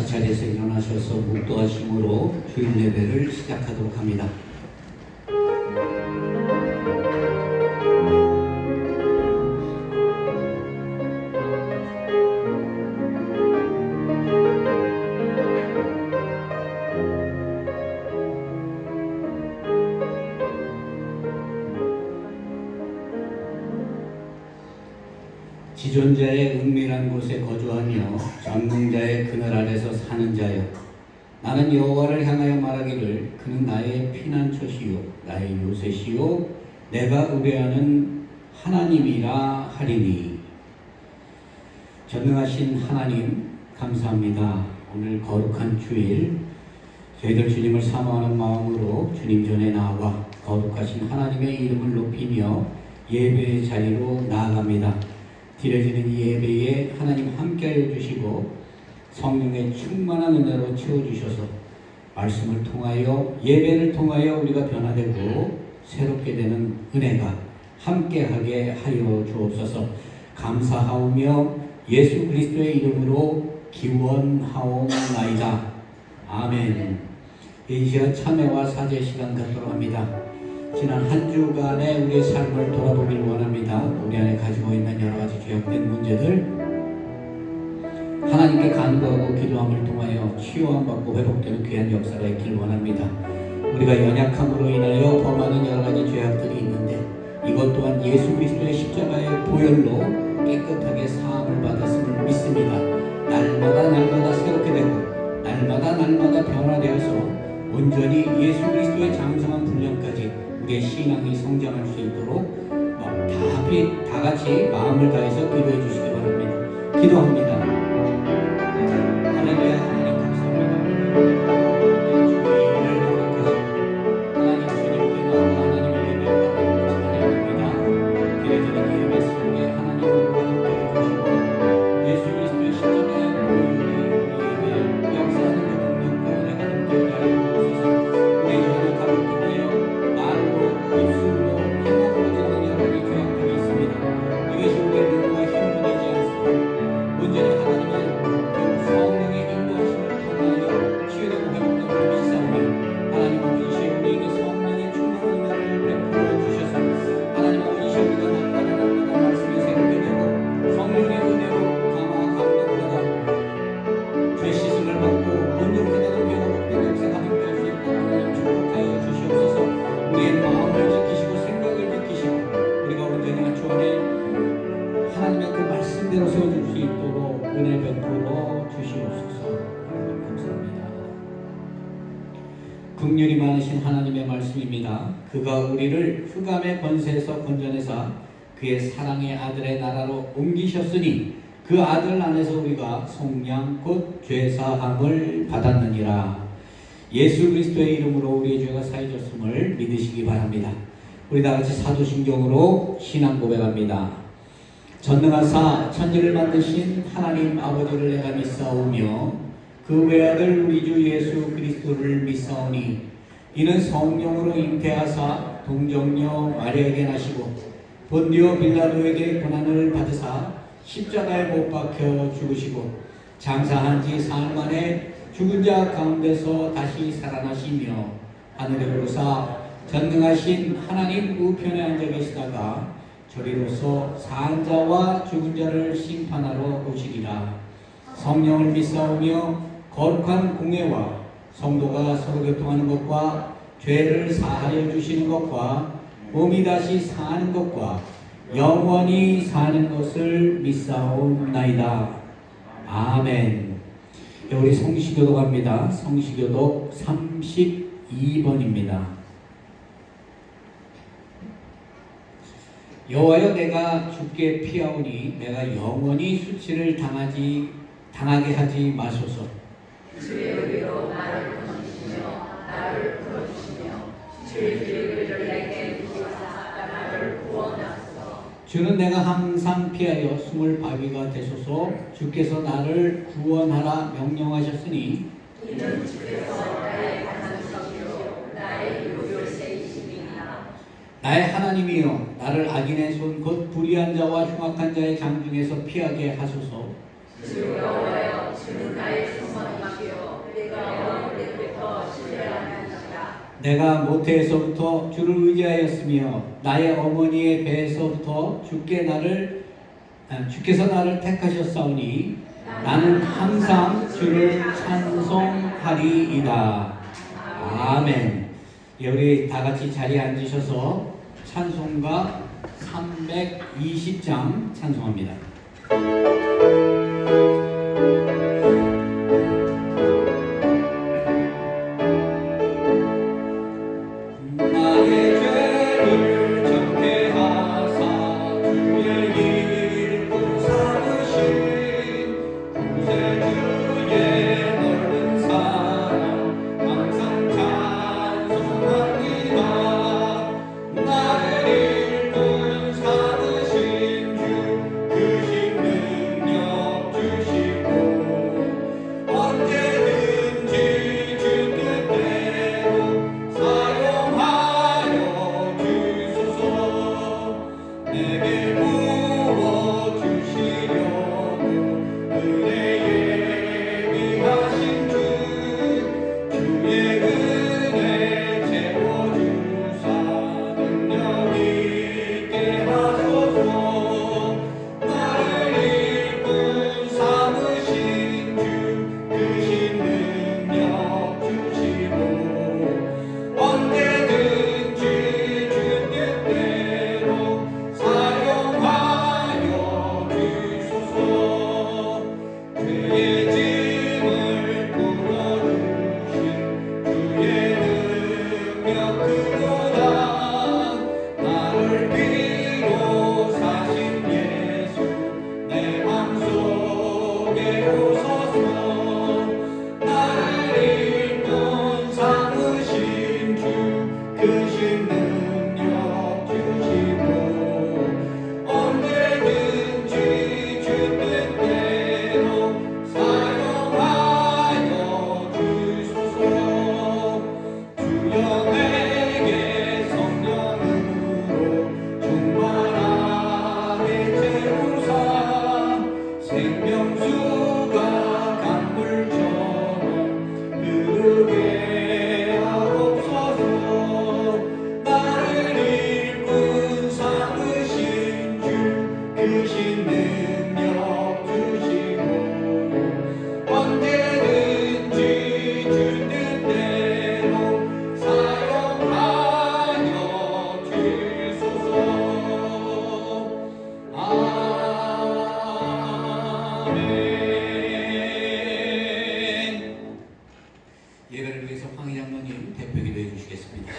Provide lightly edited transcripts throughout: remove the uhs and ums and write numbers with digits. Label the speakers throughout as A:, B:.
A: 같이 자리에서 일어나셔서 묵도하심으로 주일 예배를 시작하도록 합니다. 지존자의 은밀한 곳에 거주하며 전능자의 그늘 아래서 사는 자여, 나는 여호와를 향하여 말하기를 그는 나의 피난처시요 나의 요새시요 내가 의뢰하는 하나님이라 하리니. 전능하신 하나님 감사합니다. 오늘 거룩한 주일 저희들 주님을 사모하는 마음으로 주님 전에 나아가 거룩하신 하나님의 이름을 높이며 예배의 자리로 나아갑니다. 드려지는 이 예배에 하나님 함께하여 주시고 성령의 충만한 은혜로 채워주셔서 말씀을 통하여 예배를 통하여 우리가 변화되고 새롭게 되는 은혜가 함께하게 하여 주옵소서. 감사하오며 예수 그리스도의 이름으로 기원하옵나이다. 아멘. 이 시간 참회와 사죄 시간 갖도록 합니다. 지난 한 주간의 우리의 삶을 돌아보길 원합니다. 우리 안에 가지고 있는 여러 가지 죄악된 문제들 하나님께 간구하고 기도함을 통하여 치유함받고 회복되는 귀한 역사가 있길 원합니다. 우리가 연약함으로 인하여 더 많은 여러 가지 죄악들이 있는데 이것 또한 예수 그리스도의 십자가의 보혈로 깨끗하게 사함을 받았음을 믿습니다. 날마다 새롭게 되고 날마다 변화되어서 온전히 예수 그리스도의 장성한 분량까지 우리의 신앙이 성장할 수 있도록 다 같이 마음을 다해서 기도해 주시기 바랍니다. 기도합니다. 할렐루야. 하나님 감사합니다. 주님을 거룩해서 하나님 주님께 나와 하나님의 예배를 받는 찬양합니다. 드려지는 예배 속에 하나님을 거룩해 주시고 예수 그리스도의 십자가의 보혈이 우리 예배에 역사하는 그 능력과 은혜가 넘쳐나게 하여 주옵소서. 우리의 연약함을 통하여 입술로 행함으로 짓는 여러 가지 죄악들이 있습니다. 이것이 우리의 능력과 힘으로 되지 않습니다. 온전히 하나님의 그 성령의 인도하심을 통하여 치유되고 회복되고 믿사오며 하나님 아버지 우리에게 성령의 충만한 은혜를 베풀어 주셔서 하나님 아버지 우리가 날마다 말씀이 새롭게 되고 성령의 은혜로 감동받아 죄 씻음을 받고 온전히 되는 변화복된 역사가 함께할 수 있도록 하나님 축복하여 주시옵소서. 우리의 마음을 지키시고 생각을 지키시고 우리가 온전히 한 주 안에 하나님의 그 말씀대로 세워줄 수 있도록 은혜 베풀어 주시옵소서. 하나님 감사합니다. 긍휼이 많으신 하나님의 말씀입니다. 그가 우리를 흑암의 권세에서 건져내사 그의 사랑의 아들의 나라로 옮기셨으니 그 아들 안에서 우리가 속량 곧 죄사함을 받았느니라. 예수 그리스도의 이름으로 우리의 죄가 사해졌음을 믿으시기 바랍니다. 우리 다같이 사도신경으로 신앙 고백합니다. 전능하사 천지를 만드신 하나님 아버지를 내가 믿사오며 그 외아들 우리 주 예수 그리스도를 믿사오니 이는 성령으로 잉태하사 동정녀 마리아에게 나시고 본디오 빌라도에게 고난을 받으사 십자가에 못 박혀 죽으시고 장사한 지 사흘 만에 죽은 자 가운데서 다시 살아나시며 하늘에 오르사 전능하신 하나님 우편에 앉아 계시다가 저리로서 사한 자와 죽은 자를 심판하러 오시리라. 성령을 믿사오며 거룩한 공회와 성도가 서로 교통하는 것과 죄를 사하여 주시는 것과 몸이 다시 사는 것과 영원히 사는 것을 믿사옵나이다. 아멘. 우리 성시교독 합니다. 성시교독 32번입니다. 여호와여 내가 주께 피하오니 내가 영원히 수치를 당하게 하지 마소서.
B: 주의 의로 나를 건지시며 나를 풀어주시며 주의 길을 내게 주시사 나를 구원하소서.
A: 주는 내가 항상 피하여 숨을 바위가 되소서. 주께서 나를 구원하라 명령하셨으니
B: 이는 주께서 나의 반석이요 나의 요새이시니라.
A: 나의 하나님이여 나를 악인의 손 곧 불의한 자와 흉악한 자의 장 중에서 피하게 하소서.
B: 주 여호와여 주는 나의 소망이시며
A: 내가 모태에서부터 주를 의지하였으며 나의 어머니의 배에서부터 주께서 나를 택하셨사오니 나는 항상 주를 찬송하리이다. 아멘. 예, 우리 다 같이 자리에 앉으셔서 찬송가 320장 찬송합니다. 나의 죄를 정죄하사 주의 일부 삼으신 구세주의 넓은 사랑 항상 찬송합니다. 나를 일꾼 삼으신 주 크신 능력 주시고 언제든지 주 뜻대로 사용하여 주소서. 내게 부어 주시려고 은혜 예비하신 주 주의 은혜 채워주사 능력 있게 하소서. 나를 일꾼 삼으신 주 크신 능력 주시고 언제든지 주 뜻대로 사용하여 주소서. 죄의 짐을 풀어주신 주의 능력 크도다. 나를 비로 사신 예수 내 맘속에 오소서. 나를 일꾼 삼으신 주 크신 능력 주시고 언제든지 주 뜻대로 사용하여 주소서. 주여 내게 성령으로 충만하게 채우사 생명수가 강물처럼 흐르게 하옵소서. 나를 일꾼 삼으신 주 크신 능력 주시고 언제든지 주 뜻대로 사용하여 주소서. 아멘. 예배를 위해서 황희 장로님 대표 기도해 주시겠습니다.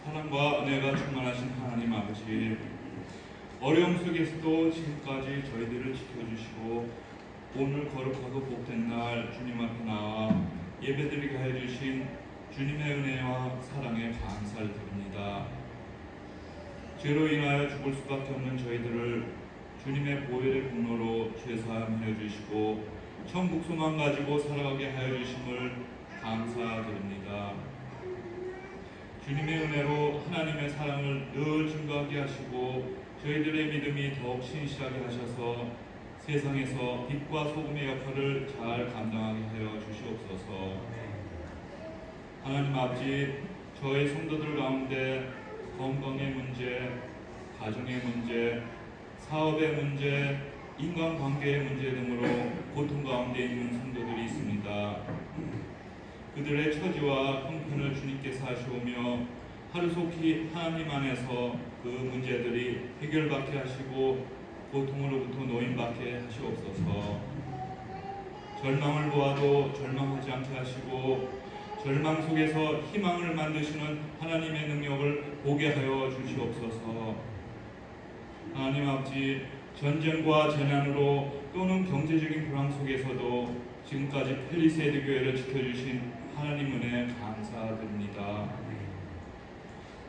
C: 사랑과 은혜가 충만하신 하나님 아버지, 어려움 속에서도 지금까지 저희들을 지켜주시고 오늘 거룩하고 복된 날 주님 앞에 나와 예배드리게 하여 주신 주님의 은혜와 사랑에 감사를 드립니다. 죄로 인하여 죽을 수밖에 없는 저희들을 주님의 보혈의 공로로 죄사함하여 주시고 천국 소망 가지고 살아가게 하여 주심을 감사드립니다. 주님의 은혜로 하나님의 사랑을 늘 증거하게 하시고 저희들의 믿음이 더욱 신실하게 하셔서 세상에서 빛과 소금의 역할을 잘 감당하게 하여 주시옵소서. 하나님 아버지, 저희 성도들 가운데 건강의 문제, 가정의 문제, 사업의 문제, 인간관계의 문제 등으로 고통 가운데 있는 성도들이 있습니다. 그들의 처지와 형편을 주님께서 아시오며 하루속히 하나님 안에서 그 문제들이 해결받게 하시고 고통으로부터 노인받게 하시옵소서. 절망을 보아도 절망하지 않게 하시고 절망 속에서 희망을 만드시는 하나님의 능력을 보게 하여 주시옵소서. 하나님 아버지, 전쟁과 재난으로 또는 경제적인 불황 속에서도 지금까지 펠리세이드 교회를 지켜주신 하나님 은혜 감사드립니다.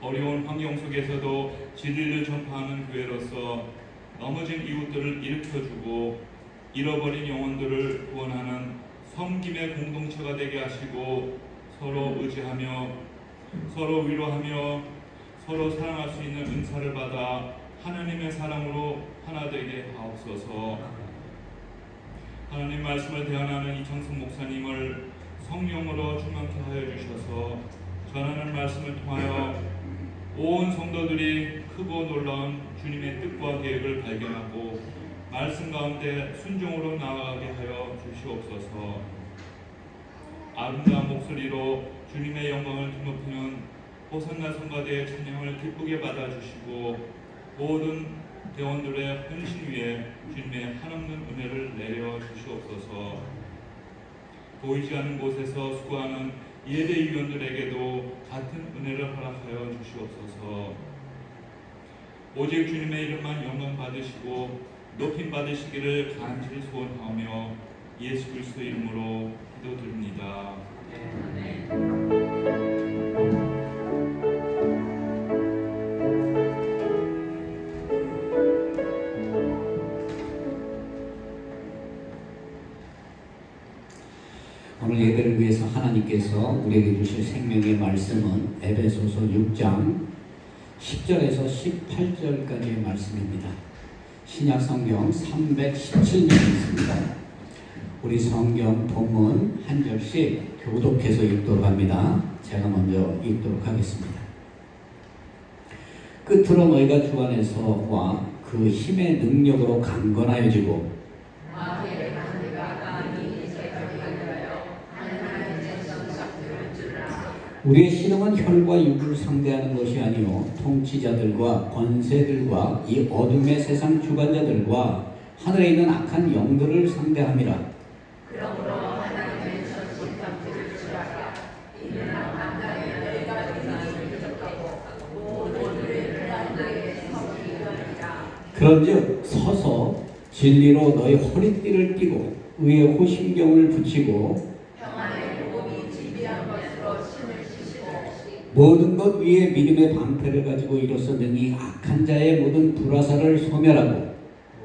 C: 어려운 환경 속에서도 진리를 전파하는 교회로서 넘어진 이웃들을 일으켜주고 잃어버린 영혼들을 구원하는 섬김의 공동체가 되게 하시고 서로 의지하며 서로 위로하며 서로 사랑할 수 있는 은사를 받아 하나님의 사랑으로 하나 되게 하옵소서. 하나님 말씀을 대언하는 이창승 목사님을 성령으로 충만케 하여 주셔서 전하는 말씀을 통하여 온 성도들이 크고 놀라운 주님의 뜻과 계획을 발견하고 말씀 가운데 순종으로 나아가게 하여 주시옵소서. 아름다운 목소리로 주님의 영광을 드높이는 호산나 성가대의 찬양을 기쁘게 받아주시고 모든 대원들의 헌신 위에 주님의 한없는 은혜를 내려 주시옵소서. 보이지 않는 곳에서 수고하는 예배위원들에게도 같은 은혜를 허락하여 주시옵소서. 오직 주님의 이름만 영광 받으시고 높임 받으시기를 간절히 소원하며 예수 그리스도 이름으로 기도드립니다.
A: 오늘 예배를 위해서 하나님께서 우리에게 주실 생명의 말씀은 에베소서 6장 10절에서 18절까지의 말씀입니다. 신약 성경 317면 있습니다. 우리 성경 본문 한 절씩 교독해서 읽도록 합니다. 제가 먼저 읽도록 하겠습니다. 끝으로 너희가 주 안에서와 그 힘의 능력으로 강건하여지고 우리의 신앙은 혈과 육을 상대하는 것이 아니요 통치자들과 권세들과 이 어둠의 세상 주관자들과 하늘에 있는 악한 영들을 상대함이라.
B: 그러므로 하나님의 전신 갑주를 취하라. 이는 남당에 너희가 등을 부족하고 모든 의를 하나님의 성이 이르리라.
A: 그런즉 서서 진리로 너희 허리띠를 띠고 의의 호심경을 붙이고
B: 평안의 복음이 지비한 것으로 신을 씻고
A: 모든 것 위에 믿음의 방패를 가지고 이로써 능히 악한 자의 모든 불화살을 소멸하고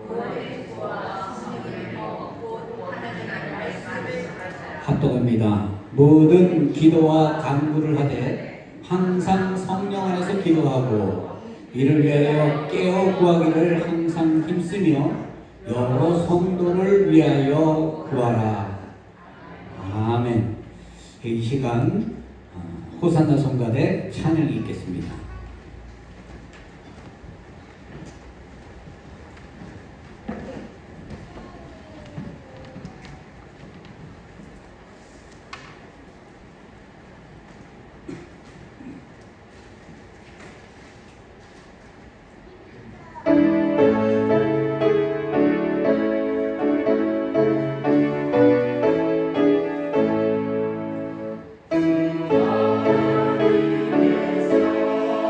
B: 구원의 구와 성령의 곧 하나님의 말씀을 전하라.
A: 합독합니다. 모든 기도와 간구를 하되 항상 성령 안에서 기도하고 이를 위하여 깨어 구하기를 항상 힘쓰며 여러 성도를 위하여 구하라. 아멘. 이 시간 호산나 성가대 찬양이 있겠습니다.
B: 하나님께서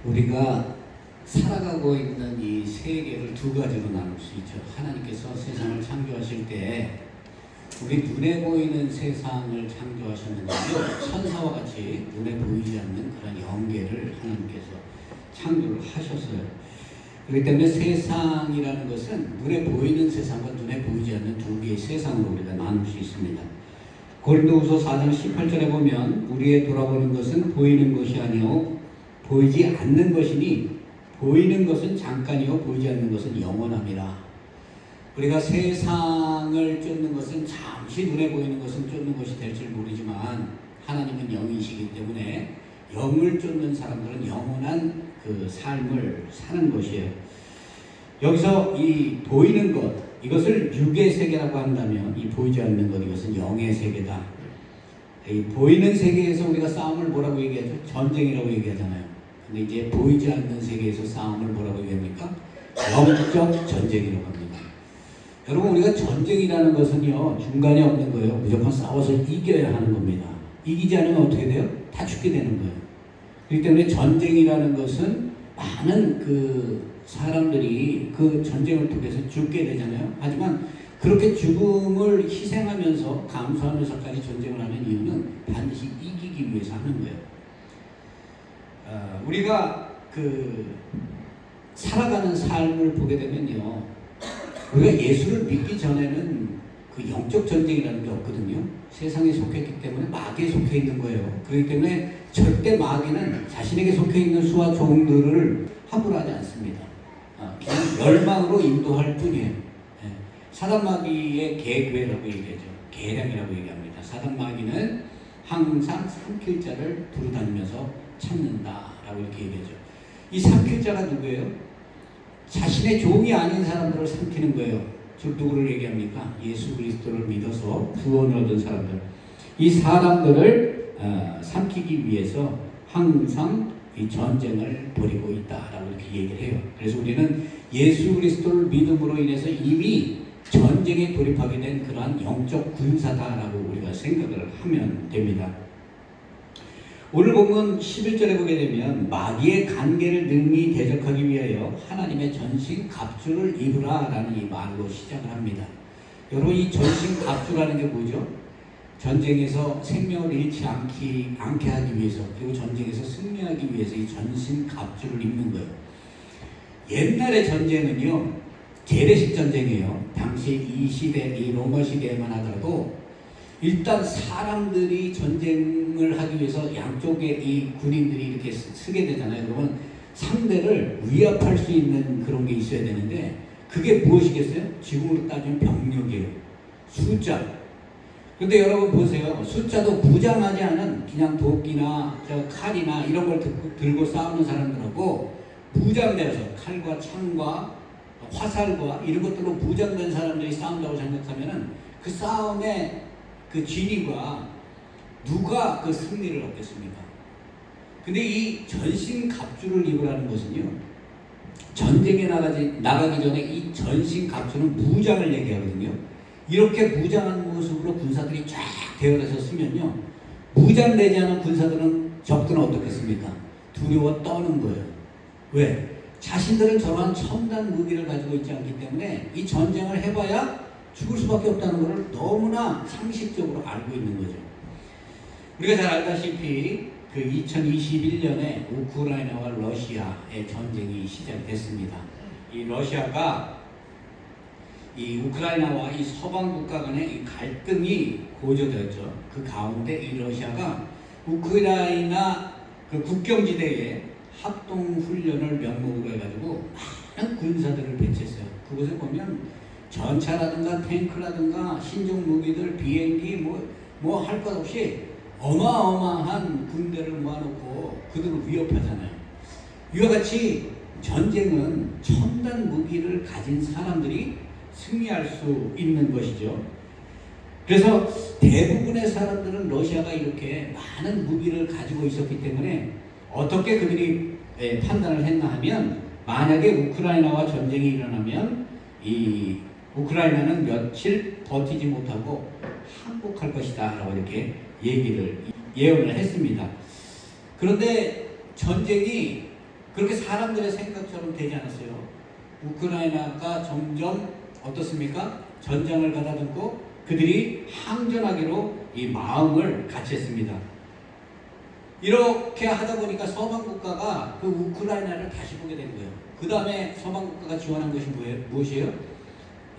A: 우리가 살아가고 있는 이 세계를 두 가지로 나눌 수 있죠. 하나님께서 세상을 창조하실 때 우리 눈에 보이는 세상을 창조하셨는데요. 천사와 같이 눈에 보이지 않는 그런 영계를 하나님께서 창조를 하셨어요. 그렇기 때문에 세상이라는 것은 눈에 보이는 세상과 눈에 보이지 않는 두 개의 세상으로 우리가 나눌 수 있습니다. 고린도후서 4장 18절에 보면 우리의 돌아보는 것은 보이는 것이 아니요 보이지 않는 것이니 보이는 것은 잠깐이요 보이지 않는 것은 영원함이라. 우리가 세상을 쫓는 것은 잠시 눈에 보이는 것은 쫓는 것이 될 줄 모르지만 하나님은 영이시기 때문에 영을 쫓는 사람들은 영원한 그 삶을 사는 것이에요. 여기서 이 보이는 것, 이것을 육의 세계라고 한다면 이 보이지 않는 것, 이것은 영의 세계다. 이 보이는 세계에서 우리가 싸움을 뭐라고 얘기하죠? 전쟁이라고 얘기하잖아요. 근데 이제 보이지 않는 세계에서 싸움을 뭐라고 얘기합니까? 영적 전쟁이라고 합니다. 여러분, 우리가 전쟁이라는 것은요 중간에 없는 거예요. 무조건 싸워서 이겨야 하는 겁니다. 이기지 않으면 어떻게 돼요? 다 죽게 되는 거예요. 그렇기 때문에 전쟁이라는 것은 많은 그 사람들이 그 전쟁을 통해서 죽게 되잖아요. 하지만 그렇게 죽음을 희생하면서 감수하면서까지 전쟁을 하는 이유는 반드시 이기기 위해서 하는 거예요. 우리가 그 살아가는 삶을 보게 되면요, 우리가 예수를 믿기 전에는 그 영적 전쟁이라는 게 없거든요. 세상에 속했기 때문에 마귀에 속해 있는 거예요. 그렇기 때문에 절대 마귀는 자신에게 속해 있는 수와 종들을 함부로 하지 않습니다. 그냥 멸망으로 인도할 뿐이에요. 사단 마귀의 계괴라고 얘기하죠. 계량이라고 얘기합니다. 사단 마귀는 항상 삼킬 자를 두루다니면서 찾는다라고 이렇게 얘기하죠. 이 삼킬 자가 누구예요? 자신의 종이 아닌 사람들을 삼키는 거예요. 즉 누구를 얘기합니까? 예수 그리스도를 믿어서 구원을 얻은 사람들. 이 사람들을 삼키기 위해서 항상 이 전쟁을 벌이고 있다라고 이렇게 얘기를 해요. 그래서 우리는 예수 그리스도를 믿음으로 인해서 이미 전쟁에 돌입하게 된 그러한 영적 군사다라고 우리가 생각을 하면 됩니다. 오늘 본문 11절에 보게 되면 마귀의 간계를 능히 대적하기 위하여 하나님의 전신 갑주를 입으라 라는 이 말로 시작을 합니다. 여러분, 이 전신 갑주라는 게 뭐죠? 전쟁에서 생명을 잃지 않게 하기 위해서, 그리고 전쟁에서 승리하기 위해서 이 전신 갑주를 입는 거예요. 옛날의 전쟁은요 재래식 전쟁이에요. 당시 이 시대, 이 로마 시대에만 하더라도 일단 사람들이 전쟁을 하기 위해서 양쪽에 이 군인들이 이렇게 쓰게 되잖아요. 그러면 상대를 위압할 수 있는 그런 게 있어야 되는데 그게 무엇이겠어요? 지금으로 따지면 병력이에요. 숫자. 근데 여러분 보세요. 숫자도 무장하지 않은 그냥 도끼나 칼이나 이런 걸 들고 싸우는 사람들하고 무장되어서 칼과 창과 화살과 이런 것들로 무장된 사람들이 싸운다고 생각하면은 그 싸움의 그 진위가 누가 그 승리를 얻겠습니까? 근데 이 전신 갑주를 입으라는 것은요, 전쟁에 나가기 전에 이 전신 갑주는 무장을 얘기하거든요. 이렇게 무장한 모습으로 군사들이 쫙 되어서 쓰면요, 무장되지 않은 군사들은 적들은 어떻겠습니까? 두려워 떠는 거예요. 왜? 자신들은 저러한 첨단 무기를 가지고 있지 않기 때문에 이 전쟁을 해봐야 죽을 수밖에 없다는 것을 너무나 상식적으로 알고 있는 거죠. 우리가 잘 알다시피 그 2021년에 우크라이나와 러시아의 전쟁이 시작됐습니다. 이 러시아가 이 우크라이나와 이 서방 국가 간의 이 갈등이 고조되었죠. 그 가운데 이 러시아가 우크라이나 그 국경지대에 합동훈련을 명목으로 해가지고 많은 군사들을 배치했어요. 그곳에 보면 전차라든가 탱크라든가 신종 무기들, 비행기 뭐 할 것 없이 어마어마한 군대를 모아놓고 그들을 위협하잖아요. 이와 같이 전쟁은 첨단 무기를 가진 사람들이 승리할 수 있는 것이죠. 그래서 대부분의 사람들은 러시아가 이렇게 많은 무기를 가지고 있었기 때문에 어떻게 그들이 판단을 했나 하면, 만약에 우크라이나와 전쟁이 일어나면 이 우크라이나는 며칠 버티지 못하고 항복할 것이다 라고 이렇게 예언을 했습니다. 그런데 전쟁이 그렇게 사람들의 생각처럼 되지 않았어요. 우크라이나가 점점 어떻습니까? 전장을 가다듬고 그들이 항전하기로 이 마음을 같이했습니다. 이렇게 하다 보니까 서방 국가가 그 우크라이나를 다시 보게 된 거예요. 그 다음에 서방 국가가 지원한 것이 무엇이에요?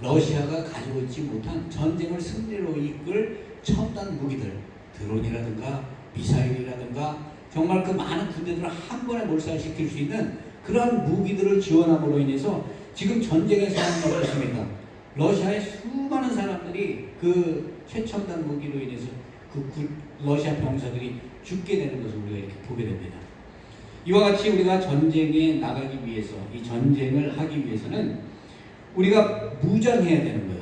A: 러시아가 가지고 있지 못한 전쟁을 승리로 이끌 첨단 무기들, 드론이라든가 미사일이라든가 정말 그 많은 군대들을 한 번에 몰살시킬 수 있는 그런 무기들을 지원함으로 인해서 지금 전쟁의 상황이 어떻습니까? 러시아의 수많은 사람들이 그 최첨단 무기로 인해서 러시아 병사들이 죽게 되는 것을 우리가 이렇게 보게 됩니다. 이와 같이 우리가 전쟁에 나가기 위해서, 이 전쟁을 하기 위해서는 우리가 무장해야 되는 거예요.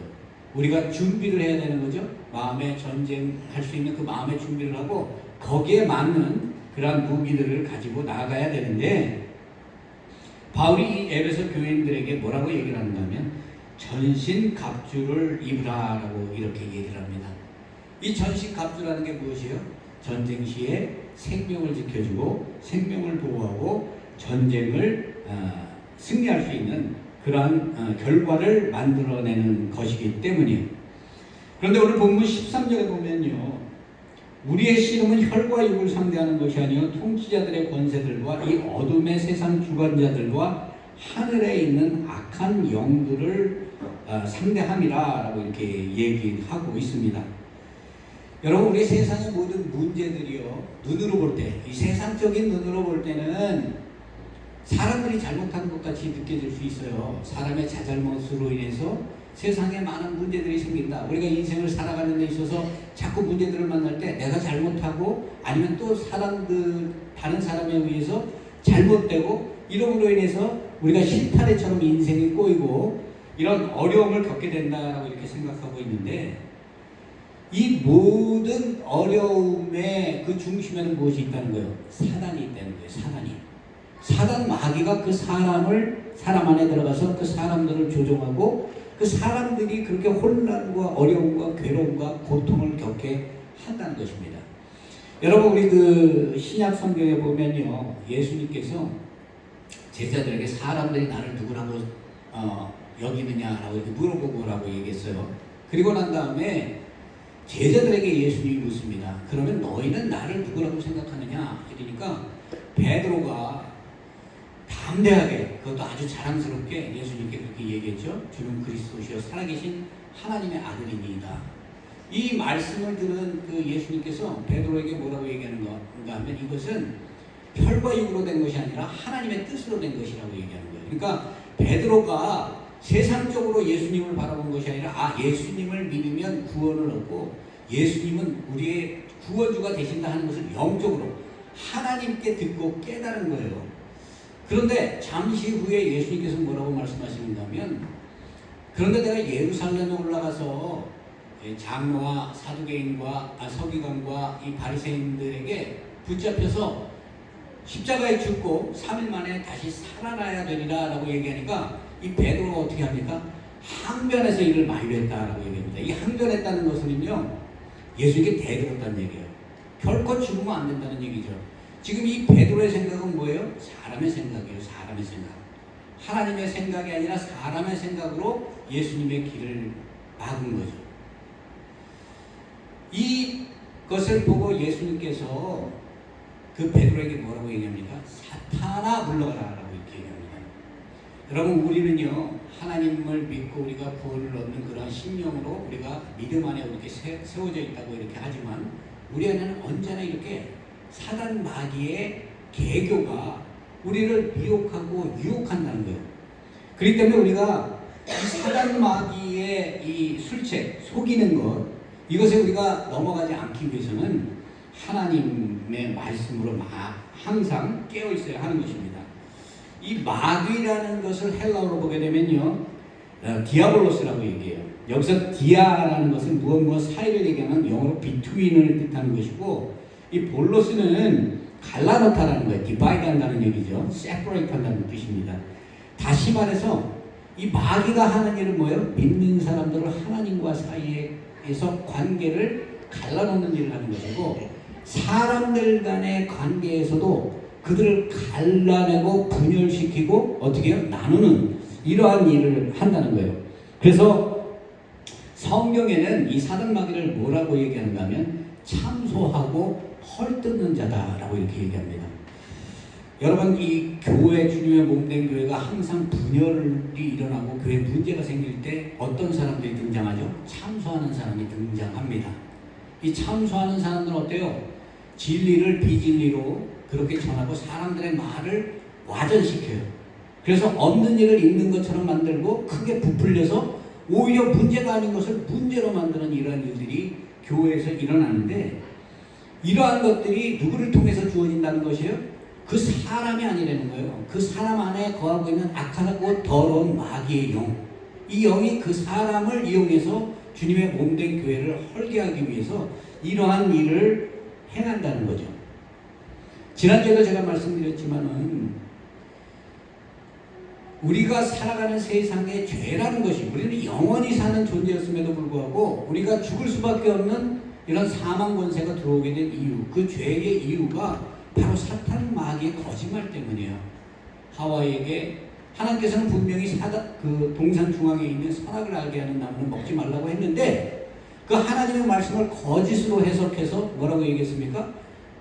A: 우리가 준비를 해야 되는 거죠. 마음의 전쟁할 수 있는 그 마음의 준비를 하고 거기에 맞는 그러한 무기들을 가지고 나가야 되는데, 바울이 이 에베소 교인들에게 뭐라고 얘기를 하는가 하면 전신갑주를 입으라라고 이렇게 얘기를 합니다. 이 전신갑주라는 게 무엇이에요? 전쟁 시에 생명을 지켜주고 생명을 보호하고 전쟁을 승리할 수 있는 그러한 결과를 만들어내는 것이기 때문이에요. 그런데 오늘 본문 13절에 보면요, 우리의 씨름은 혈과 육을 상대하는 것이 아니요 통치자들의 권세들과 이 어둠의 세상 주관자들과 하늘에 있는 악한 영들을 상대함이라 라고 이렇게 얘기하고 있습니다. 여러분, 우리 세상의 모든 문제들이요, 눈으로 볼 때, 이 세상적인 눈으로 볼 때는 사람들이 잘못한 것 같이 느껴질 수 있어요. 사람의 자잘못으로 인해서 세상에 많은 문제들이 생긴다. 우리가 인생을 살아가는 데 있어서 자꾸 문제들을 만날 때 내가 잘못하고 아니면 또 다른 사람에 의해서 잘못되고 이름으로 인해서 우리가 실타래처럼 인생이 꼬이고 이런 어려움을 겪게 된다고 이렇게 생각하고 있는데, 이 모든 어려움의 그 중심에는 무엇이 있다는 거예요? 사단이 있다는 거예요. 사단 마귀가 그 사람 안에 들어가서 그 사람들을 조종하고 그 사람들이 그렇게 혼란과 어려움과 괴로움과 고통을 겪게 한다는 것입니다. 여러분, 우리 그 신약 성경에 보면요, 예수님께서 제자들에게 사람들이 나를 누구라고 여기느냐라고 이렇게 물어보고라고 얘기했어요. 그리고 난 다음에 제자들에게 예수님이 묻습니다. 그러면 너희는 나를 누구라고 생각하느냐? 이러니까 베드로가 담대하게, 그것도 아주 자랑스럽게 예수님께 그렇게 얘기했죠. 주는 그리스도시요 살아계신 하나님의 아들이니이다. 이 말씀을 들은 그 예수님께서 베드로에게 뭐라고 얘기하는가 하면 이것은 혈과 육으로 된 것이 아니라 하나님의 뜻으로 된 것이라고 얘기하는 거예요. 그러니까 베드로가 세상적으로 예수님을 바라본 것이 아니라 예수님을 믿으면 구원을 얻고 예수님은 우리의 구원주가 되신다 하는 것을 영적으로 하나님께 듣고 깨달은 거예요. 그런데 잠시 후에 예수님께서 뭐라고 말씀하시는가 하면, 그런데 내가 예루살렘에 올라가서 장로와 사두개인과 서기관과 이 바리새인들에게 붙잡혀서 십자가에 죽고 3일 만에 다시 살아나야 되리라 라고 얘기하니까 이 베드로가 어떻게 합니까? 항변해서 이를 만류했다라고 얘기합니다. 이 항변했다는 것은요, 예수님께 대들었다는 얘기예요. 결코 죽으면 안 된다는 얘기죠. 지금 이 베드로의 생각은 뭐예요? 사람의 생각이에요. 사람의 생각. 하나님의 생각이 아니라 사람의 생각으로 예수님의 길을 막은 거죠. 이것을 보고 예수님께서 그 베드로에게 뭐라고 얘기합니까? 사탄아 물러가라 라고 이렇게 얘기합니다. 여러분, 우리는요, 하나님을 믿고 우리가 구원을 얻는 그런 신령으로 우리가 믿음 안에 이렇게 세워져 있다고 이렇게 하지만, 우리 안에는 언제나 이렇게 사단 마귀의 계교가 우리를 미혹하고 유혹한다는 거예요. 그렇기 때문에 우리가 이 사단 마귀의 이 술책, 속이는 것, 이것에 우리가 넘어가지 않기 위해서는 하나님의 말씀으로 항상 깨어 있어야 하는 것입니다. 이 마귀라는 것을 헬라어로 보게 되면요, 디아볼로스라고 얘기해요. 여기서 디아라는 것은 무엇 사이를 얘기하는 영어로 비트윈을 뜻하는 것이고, 이 볼로스는 갈라놓다라는 거예요. 디바이드 한다는 얘기죠. 세퍼레이트 한다는 뜻입니다. 다시 말해서 이 마귀가 하는 일은 뭐예요? 믿는 사람들을 하나님과 사이에서 관계를 갈라놓는 일을 하는 것이고, 사람들 간의 관계에서도 그들을 갈라내고 분열시키고 어떻게 해요? 나누는 이러한 일을 한다는 거예요. 그래서 성경에는 이 사단마귀를 뭐라고 얘기하는가 하면 참소하고 헐뜯는 자다라고 이렇게 얘기합니다. 여러분, 이 교회, 주님의 몸된 교회가 항상 분열이 일어나고 교회에 문제가 생길 때 어떤 사람들이 등장하죠? 참소하는 사람이 등장합니다. 이 참소하는 사람들은 어때요? 진리를 비진리로 그렇게 전하고 사람들의 말을 와전시켜요. 그래서 없는 일을 있는 것처럼 만들고 크게 부풀려서 오히려 문제가 아닌 것을 문제로 만드는 이러한 일들이 교회에서 일어나는데, 이러한 것들이 누구를 통해서 주어진다는 것이에요? 그 사람이 아니라는 거예요. 그 사람 안에 거하고 있는 악하고 더러운 마귀의 영, 이 영이 그 사람을 이용해서 주님의 몸된 교회를 헐게하기 위해서 이러한 일을 행한다는 거죠. 지난주에도 제가 말씀드렸지만은 우리가 살아가는 세상의 죄라는 것이, 우리는 영원히 사는 존재였음에도 불구하고 우리가 죽을 수밖에 없는 이런 사망 권세가 들어오게 된 이유, 그 죄의 이유가 바로 사탄 마귀의 거짓말 때문이에요. 하와에게 하나님께서는 분명히 그 동산 중앙에 있는 선악을 알게 하는 나무는 먹지 말라고 했는데, 그 하나님의 말씀을 거짓으로 해석해서 뭐라고 얘기했습니까?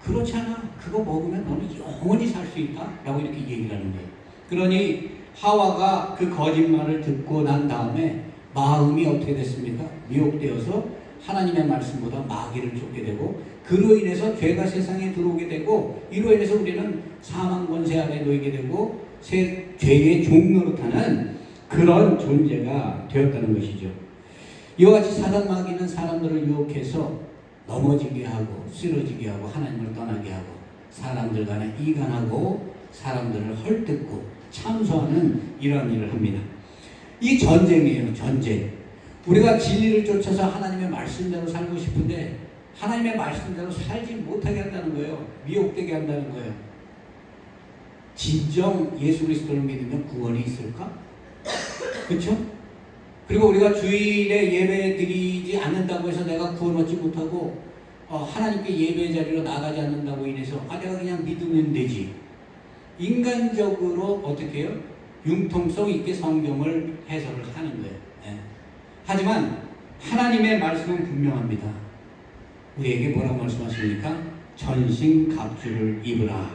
A: 그렇지 않아. 그거 먹으면 너는 영원히 살 수 있다. 라고 이렇게 얘기를 하는 거예요. 그러니 하와가 그 거짓말을 듣고 난 다음에 마음이 어떻게 됐습니까? 미혹되어서 하나님의 말씀보다 마귀를 쫓게 되고, 그로 인해서 죄가 세상에 들어오게 되고, 이로 인해서 우리는 사망 권세 아래 놓이게 되고 죄의 종노릇하는 그런 존재가 되었다는 것이죠. 이와 같이 사단 마귀는 사람들을 유혹해서 넘어지게 하고 쓰러지게 하고 하나님을 떠나게 하고 사람들 간에 이간하고 사람들을 헐뜯고 참소하는 이러한 일을 합니다. 이 전쟁이에요. 전쟁. 우리가 진리를 쫓아서 하나님의 말씀대로 살고 싶은데 하나님의 말씀대로 살지 못하게 한다는 거예요. 미혹되게 한다는 거예요. 진정 예수 그리스도를 믿으면 구원이 있을까? 그렇죠? 그리고 우리가 주일에 예배 드리지 않는다고 해서 내가 구원 얻지 못하고 하나님께 예배 자리로 나가지 않는다고 인해서 내가 그냥 믿으면 되지. 인간적으로 어떻게 해요? 융통성 있게 성경을 해석을 하는 거예요. 네. 하지만 하나님의 말씀은 분명합니다. 우리에게 뭐라고 말씀하십니까? 전신갑주를 입으라.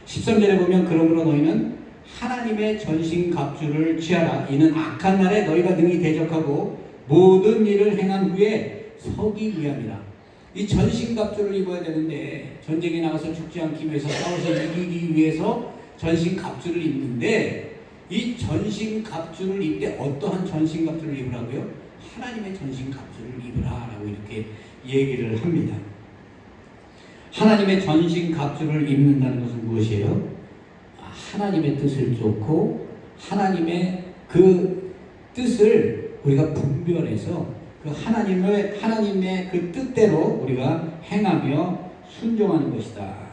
A: 13절에 보면 그러므로 너희는 하나님의 전신갑주를 취하라. 이는 악한 날에 너희가 능히 대적하고 모든 일을 행한 후에 서기 위함이라. 이 전신갑주를 입어야 되는데 전쟁에 나가서 죽지 않기 위해서 싸워서 이기기 위해서 전신갑주를 입는데, 이 전신갑주를 입되 어떠한 전신갑주를 입으라고요? 하나님의 전신갑주를 입으라라고 이렇게 얘기를 합니다. 하나님의 전신갑주를 입는다는 것은 무엇이에요? 하나님의 뜻을 쫓고 하나님의 그 뜻을 우리가 분별해서 그 하나님의 그 뜻대로 우리가 행하며 순종하는 것이다.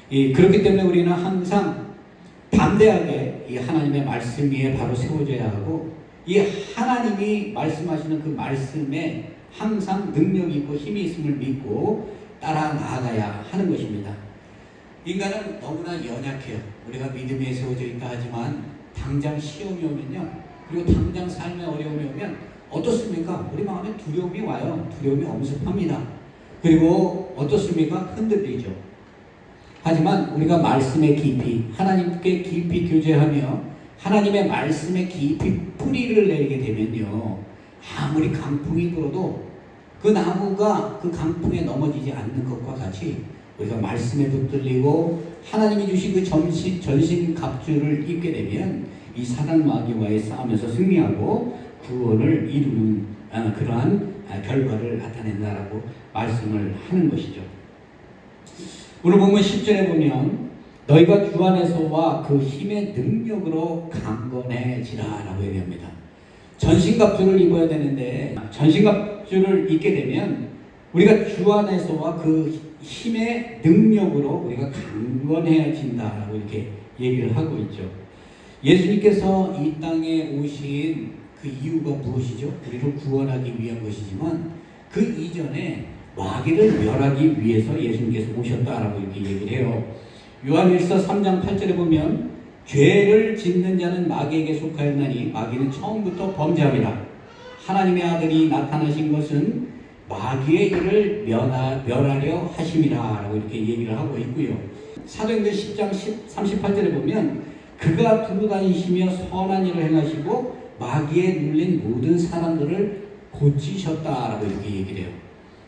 A: 그렇기 때문에 우리는 항상 담대하게 이 하나님의 말씀 위에 바로 세워져야 하고, 이 하나님이 말씀하시는 그 말씀에 항상 능력이 있고 힘이 있음을 믿고 따라 나아가야 하는 것입니다. 인간은 너무나 연약해요. 우리가 믿음에 세워져 있다 하지만 당장 시험이 오면요, 그리고 당장 삶의 어려움이 오면 어떻습니까? 우리 마음에 두려움이 와요. 두려움이 엄습합니다. 그리고 어떻습니까? 흔들리죠. 하지만 우리가 말씀의 깊이, 하나님께 깊이 교제하며 하나님의 말씀에 깊이 뿌리를 내리게 되면요, 아무리 강풍이 불어도 그 나무가 그 강풍에 넘어지지 않는 것과 같이 우리가 말씀에 붙들리고 하나님이 주신 그 전신 갑주를 입게 되면 이 사단 마귀와의 싸움에서 승리하고 구원을 이루는 그러한 결과를 나타낸다라고 말씀을 하는 것이죠. 오늘 보면 10절에 보면 너희가 주 안에서와 그 힘의 능력으로 강건해지라라고 얘기합니다. 전신갑주를 입어야 되는데 전신갑주를 입게 되면 우리가 주 안에서와 그 힘의 능력으로 우리가 강건해진다라고 이렇게 얘기를 하고 있죠. 예수님께서 이 땅에 오신 그 이유가 무엇이죠? 우리를 구원하기 위한 것이지만 그 이전에 마귀를 멸하기 위해서 예수님께서 오셨다라고 이렇게 얘기를 해요. 요한일서 3장 8절에 보면 죄를 짓는 자는 마귀에게 속하였나니 마귀는 처음부터 범죄함이라. 하나님의 아들이 나타나신 것은 마귀의 일을 멸하려 하심이라 라고 이렇게 얘기를 하고 있고요. 사도행전 10장 38절에 보면 그가 두루 다니시며 선한 일을 행하시고 마귀에 눌린 모든 사람들을 고치셨다라고 이렇게 얘기를 해요.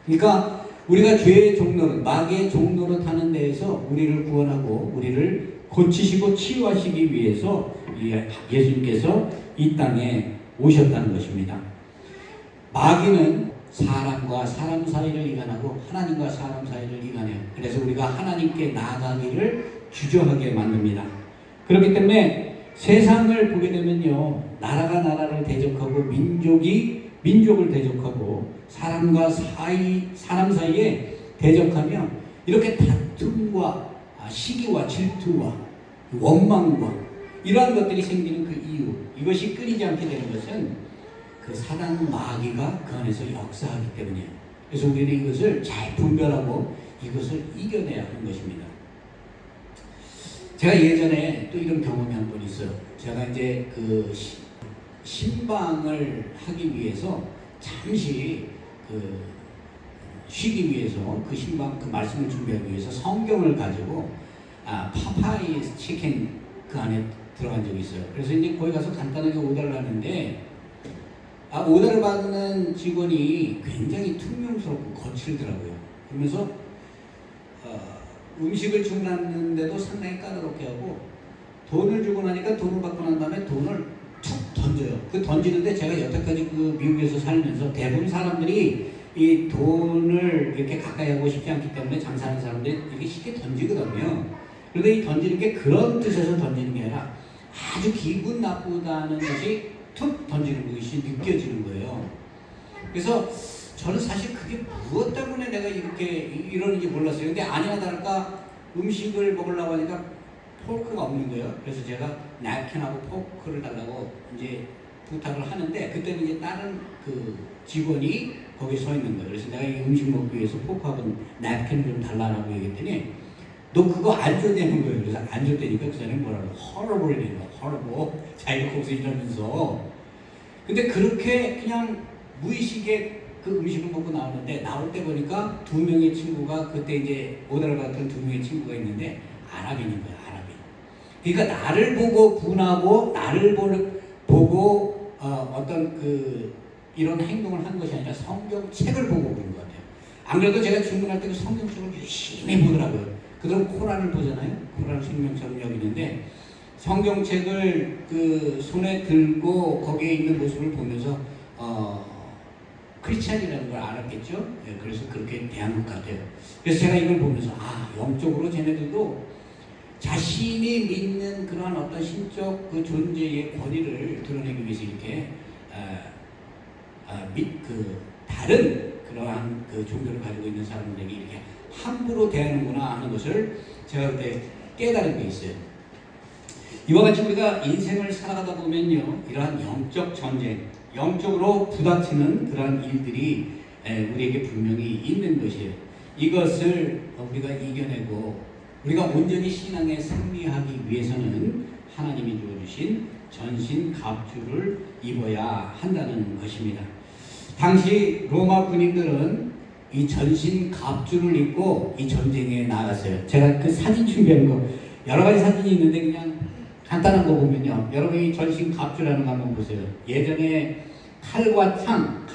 A: 그러니까 우리가 죄의 종로를, 마귀의 종로를 타는 데에서 우리를 구원하고 우리를 고치시고 치유하시기 위해서 예수님께서 이 땅에 오셨다는 것입니다. 마귀는 사람과 사람 사이를 이간하고 하나님과 사람 사이를 이간해요. 그래서 우리가 하나님께 나아가기를 주저하게 만듭니다. 그렇기 때문에 세상을 보게 되면요, 나라가 나라를 대적하고 민족이 민족을 대적하고 사람 사이에 대적하며 이렇게 다툼과 시기와 질투와 원망과 이러한 것들이 생기는 그 이유, 이것이 끊이지 않게 되는 것은 그 사단 마귀가 그 안에서 역사하기 때문이에요. 그래서 우리는 이것을 잘 분별하고 이것을 이겨내야 하는 것입니다. 제가 예전에 또 이런 경험이 한 번 있어요. 제가 이제 그 신방을 하기 위해서 잠시 쉬기 위해서 그 신방 그 말씀을 준비하기 위해서 성경을 가지고 파파이 치킨 그 안에 들어간 적이 있어요. 그래서 이제 거기 가서 간단하게 오더를 하는데 오더를 받는 직원이 굉장히 퉁명스럽고 거칠더라고요. 그러면서 음식을 주문하는데도 상당히 까다롭게 하고 돈을 주고 나니까 돈을 받고 난 다음에 돈을 툭 던져요. 그 던지는데 제가 여태까지 그 미국에서 살면서 대부분 사람들이 이 돈을 이렇게 가까이 하고 싶지 않기 때문에 장사하는 사람들이 이렇게 쉽게 던지거든요. 그런데 이 던지는 게 그런 뜻에서 던지는 게 아니라 아주 기분 나쁘다는 것이 툭 던지는 것이 느껴지는 거예요. 그래서 저는 사실 그게 무엇 때문에 내가 이렇게 이러는지 몰랐어요. 근데 아니나 다를까 음식을 먹으려고 하니까 포크가 없는 거예요. 그래서 제가 냅킨하고 포크를 달라고 이제 부탁을 하는데 그때는 이제 다른 그 직원이 거기 서 있는 거예요. 그래서 내가 이 음식 먹기 위해서 포크하고 냅킨 좀 달라고 얘기했더니 너 그거 안 줘대는 거예요. 그래서 안 줬다니까 그 사람이 뭐라고 horrible이래요. horrible. 자기가 거기서 이러면서. 근데 그렇게 그냥 무의식에 그 음식을 먹고 나오는데 나올 때 보니까 두 명의 친구가 그때 이제 오더를 받던 두 명의 친구가 있는데 아랍인인 거야. 아랍인. 그러니까 나를 보고 분하고 나를 보고 어떤 그 이런 행동을 한 것이 아니라 성경책을 보고 그런 것 같아요. 안 그래도 제가 주문할 때 그 성경책을 열심히 보더라고요. 그들은 코란을 보잖아요. 코란을 생명처럼 여기는데 성경책을 그 손에 들고 거기에 있는 모습을 보면서 크리스찬이라는 걸 알았겠죠. 네, 그래서 그렇게 대한 것 같아요. 그래서 제가 이걸 보면서 영적으로 쟤네들도 자신이 믿는 그러한 어떤 신적 그 존재의 권위를 드러내기 위해서 이렇게 다른 그러한 그 종교를 가지고 있는 사람들에게 이렇게 함부로 대하는구나 하는 것을 제가 그때 깨달은 게 있어요. 이와 같이 우리가 인생을 살아가다 보면요, 이러한 영적 전쟁, 영적으로 부닥치는 그러한 일들이 우리에게 분명히 있는 것이에요. 이것을 우리가 이겨내고 우리가 온전히 신앙에 승리하기 위해서는 하나님이 주어주신 전신 갑주를 입어야 한다는 것입니다. 당시 로마 군인들은 이 전신 갑주를 입고 이 전쟁에 나갔어요. 제가 그 사진 준비한 거 여러 가지 사진이 있는데 그냥 간단한 거 보면요, 여러분이 전신 갑주라는 거 한번 보세요. 예전에 칼과 창,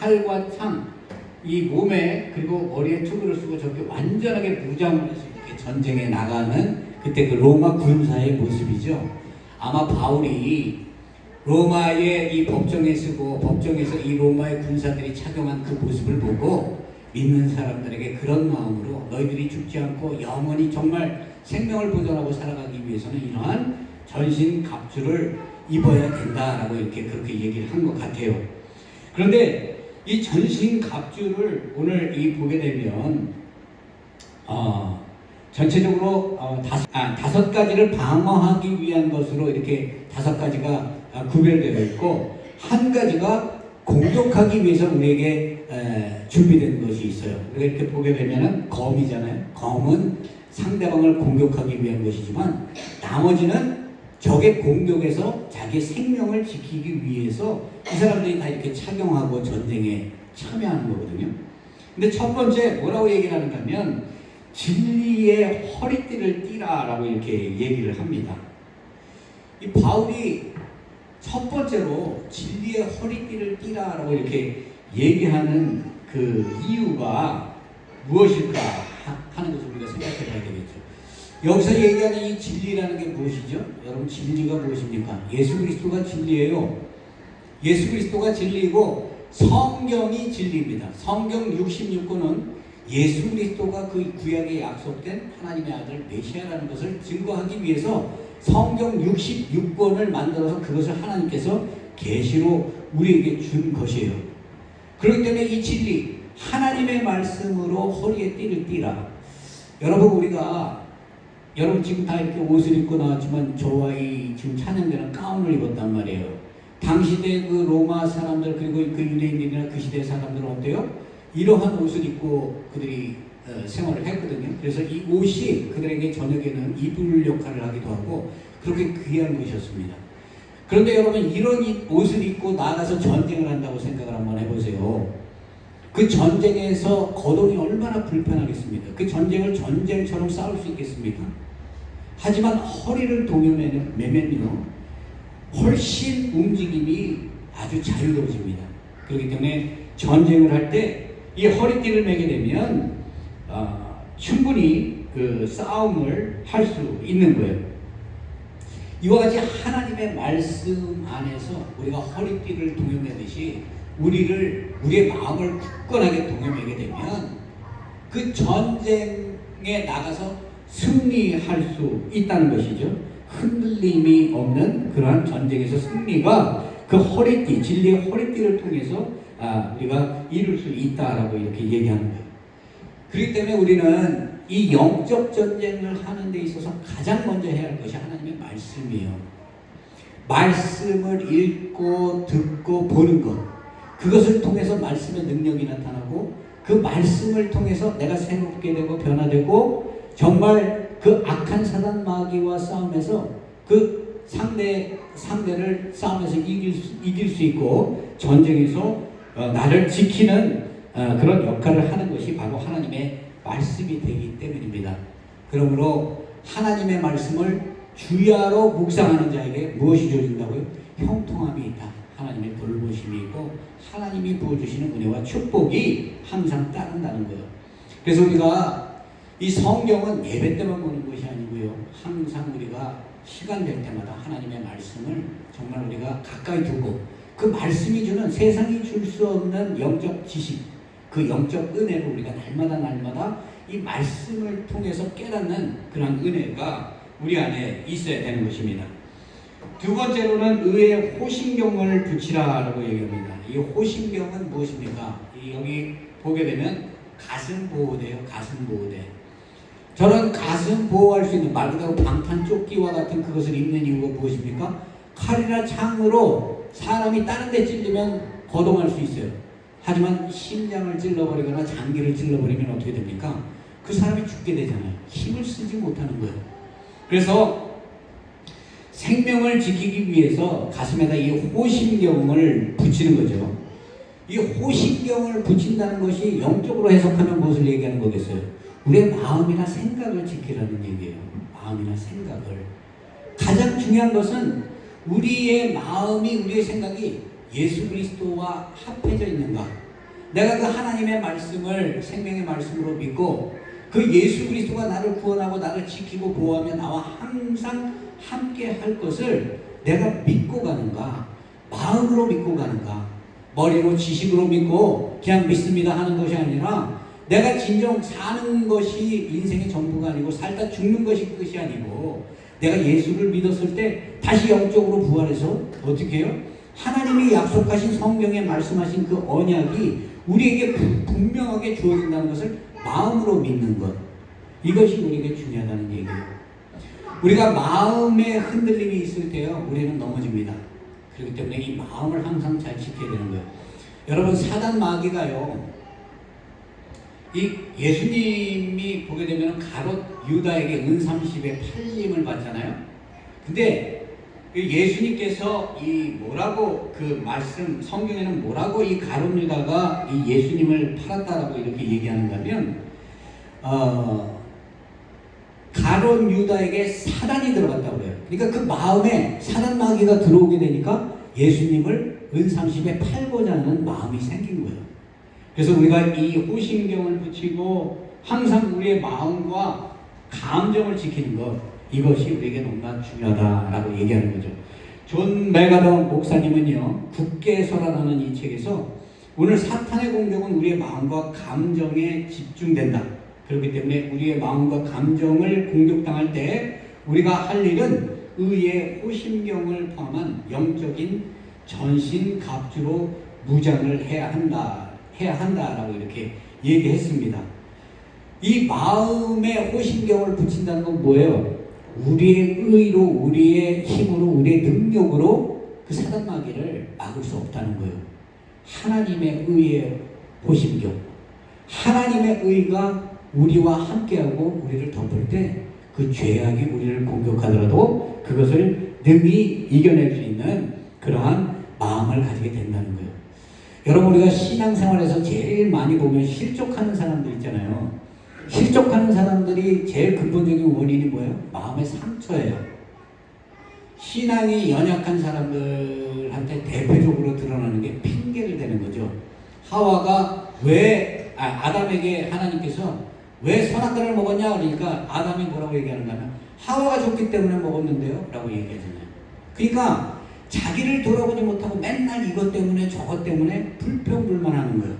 A: 이 몸에 그리고 머리에 투구를 쓰고 저렇게 완전하게 무장을 해서 이렇게 전쟁에 나가는 그때 그 로마 군사의 모습이죠. 아마 바울이 로마의 이 법정에 쓰고 법정에서 이 로마의 군사들이 착용한 그 모습을 보고 믿는 사람들에게 그런 마음으로 너희들이 죽지 않고 영원히 정말 생명을 보존하고 살아가기 위해서는 이러한 전신 갑주를 입어야 된다라고 이렇게 그렇게 얘기를 한 것 같아요. 그런데 이 전신 갑주를 오늘 보게 되면 전체적으로 다섯 가지를 방어하기 위한 것으로 이렇게 다섯 가지가 구별되어 있고 한 가지가 공격하기 위해서 우리에게 준비된 것이 있어요. 우리가 이렇게 보게 되면은 검이잖아요. 검은 상대방을 공격하기 위한 것이지만 나머지는 적의 공격에서 자기의 생명을 지키기 위해서 이 사람들이 다 이렇게 착용하고 전쟁에 참여하는 거거든요. 근데 첫 번째 뭐라고 얘기를 하는가 하면 진리의 허리띠를 띠라라고 이렇게 얘기를 합니다. 이 바울이 첫 번째로 진리의 허리띠를 띠라라고 이렇게 얘기하는 그 이유가 무엇일까 하는 것을 우리가 생각해 봐야 되겠죠. 여기서 얘기하는 이 진리라는 게 무엇이죠? 여러분, 진리가 무엇입니까? 예수 그리스도가 진리예요. 예수 그리스도가 진리고 성경이 진리입니다. 성경 66권은 예수 그리스도가 그 구약에 약속된 하나님의 아들 메시아라는 것을 증거하기 위해서 성경 66권을 만들어서 그것을 하나님께서 계시로 우리에게 준 것이에요. 그렇기 때문에 이 진리, 하나님의 말씀으로 허리에 띠를 띠라. 여러분 지금 다 이렇게 옷을 입고 나왔지만 저와 이 지금 찬양되는 가운을 입었단 말이에요. 당시대 그 로마 사람들 그리고 그 유대인들이나 그 시대 사람들은 어때요? 이러한 옷을 입고 그들이 생활을 했거든요. 그래서 이 옷이 그들에게 저녁에는 이불 역할을 하기도 하고 그렇게 귀한 것이었습니다. 그런데 여러분, 이런 옷을 입고 나가서 전쟁을 한다고 생각을 한번 해보세요. 그 전쟁에서 거동이 얼마나 불편하겠습니까? 그 전쟁을 전쟁처럼 싸울 수 있겠습니까? 하지만 허리를 동여매면요 훨씬 움직임이 아주 자유로워집니다. 그렇기 때문에 전쟁을 할 때 이 허리띠를 매게 되면 충분히 그 싸움을 할 수 있는 거예요. 이와 같이 하나님의 말씀 안에서 우리가 허리띠를 동여매듯이 우리의 마음을 굳건하게 동여매게 되면 그 전쟁에 나가서 승리할 수 있다는 것이죠. 흔들림이 없는 그러한 전쟁에서 승리가 그 허리띠, 진리의 허리띠를 통해서 우리가 이룰 수 있다라고 이렇게 얘기하는 거예요. 그렇기 때문에 우리는 이 영적 전쟁을 하는 데 있어서 가장 먼저 해야 할 것이 하나님의 말씀이에요. 말씀을 읽고 듣고 보는 것, 그것을 통해서 말씀의 능력이 나타나고 그 말씀을 통해서 내가 새롭게 되고 변화되고 정말 그 악한 사단 마귀와 싸움에서 그 상대를 싸움에서 이길 수 있고 전쟁에서 나를 지키는 그런 역할을 하는 것이 바로 하나님의 말씀이 되기 때문입니다. 그러므로 하나님의 말씀을 주야로 묵상하는 자에게 무엇이 주어진다고요? 형통함이 있다. 하나님의 돌보심이 있고 하나님이 부어주시는 은혜와 축복이 항상 따른다는 거예요. 그래서 우리가 이 성경은 예배 때만 보는 것이 아니고요, 항상 우리가 시간 될 때마다 하나님의 말씀을 정말 우리가 가까이 두고 그 말씀이 주는 세상이 줄 수 없는 영적 지식, 그 영적 은혜를 우리가 날마다 이 말씀을 통해서 깨닫는 그런 은혜가 우리 안에 있어야 되는 것입니다. 두 번째로는 의에 호심경을 붙이라라고 얘기합니다. 이 호심경은 무엇입니까? 여기 보게 되면 가슴 보호대요. 가슴 보호대. 저런 가슴 보호할 수 있는 말 그대로 방탄조끼와 같은 그것을 입는 이유가 무엇입니까? 칼이나 창으로 사람이 다른 데 찔리면 거동할 수 있어요. 하지만 심장을 찔러버리거나 장기를 찔러버리면 어떻게 됩니까? 그 사람이 죽게 되잖아요. 힘을 쓰지 못하는 거예요. 그래서 생명을 지키기 위해서 가슴에다 이 호심경을 붙이는 거죠. 이 호심경을 붙인다는 것이 영적으로 해석하면 무엇을 얘기하는 거겠어요? 우리의 마음이나 생각을 지키라는 얘기예요. 마음이나 생각을. 가장 중요한 것은 우리의 마음이, 우리의 생각이 예수 그리스도와 합해져 있는가? 내가 그 하나님의 말씀을 생명의 말씀으로 믿고 그 예수 그리스도가 나를 구원하고 나를 지키고 보호하며 나와 항상 함께 할 것을 내가 믿고 가는가? 마음으로 믿고 가는가? 머리로 지식으로 믿고 그냥 믿습니다 하는 것이 아니라 내가 진정 사는 것이 인생의 전부가 아니고 살다 죽는 것이 끝이 아니고 내가 예수를 믿었을 때 다시 영적으로 부활해서 어떻게 해요? 하나님이 약속하신 성경에 말씀하신 그 언약이 우리에게 분명하게 주어진다는 것을 마음으로 믿는 것, 이것이 우리에게 중요하다는 얘기예요. 우리가 마음에 흔들림이 있을 때요, 우리는 넘어집니다. 그렇기 때문에 이 마음을 항상 잘 지켜야 되는 거예요. 여러분, 사단 마귀가요, 이 예수님이 보게 되면 가롯 유다에게 은 30의 팔림을 받잖아요. 근데 예수님께서 이 뭐라고 그 말씀 성경에는 뭐라고 이 가롯 유다가 이 예수님을 팔았다라고 이렇게 얘기하는가 하면 가롯 유다에게 사단이 들어갔다고 그래요. 그러니까 그 마음에 사단 마귀가 들어오게 되니까 예수님을 은 30에 팔고자 하는 마음이 생긴 거예요. 그래서 우리가 이 호심경을 붙이고 항상 우리의 마음과 감정을 지키는 것, 이것이 우리에게 너무나 중요하다라고 얘기하는 거죠. 존 메가더 목사님은요, 굳게 서라라는 이 책에서 오늘 사탄의 공격은 우리의 마음과 감정에 집중된다. 그렇기 때문에 우리의 마음과 감정을 공격당할 때 우리가 할 일은 의의 호심경을 포함한 영적인 전신갑주로 무장을 해야 한다라고 이렇게 얘기했습니다. 이 마음에 호심경을 붙인다는 건 뭐예요? 우리의 의로, 우리의 힘으로, 우리의 능력으로 그 사단 마귀를 막을 수 없다는 거예요. 하나님의 의의 호심경, 하나님의 의가 우리와 함께하고 우리를 덮을 때 그 죄악이 우리를 공격하더라도 그것을 능히 이겨낼 수 있는 그러한 마음을 가지게 된다는 거예요. 여러분, 우리가 신앙생활에서 제일 많이 보면 실족하는 사람들 있잖아요. 실족하는 사람들이 제일 근본적인 원인이 뭐예요? 마음의 상처예요. 신앙이 연약한 사람들한테 대표적으로 드러나는 게 핑계를 대는 거죠. 하와가 아담에게 하나님께서 왜 선악과를 먹었냐? 그러니까 아담이 뭐라고 얘기하는가 하면 하와가 줬기 때문에 먹었는데요 라고 얘기하잖아요. 그러니까 자기를 돌아보지 못하고 맨날 이것 때문에 저것 때문에 불평불만하는 거예요.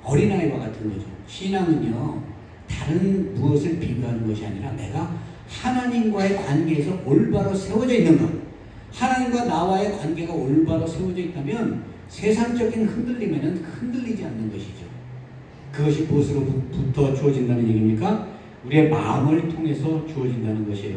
A: 어린아이와 같은 거죠. 신앙은요, 다른 무엇을 비교하는 것이 아니라 내가 하나님과의 관계에서 올바로 세워져 있는 것, 하나님과 나와의 관계가 올바로 세워져 있다면 세상적인 흔들림에는 흔들리지 않는 것이죠. 그것이 무엇으로부터 주어진다는 얘기입니까? 우리의 마음을 통해서 주어진다는 것이에요.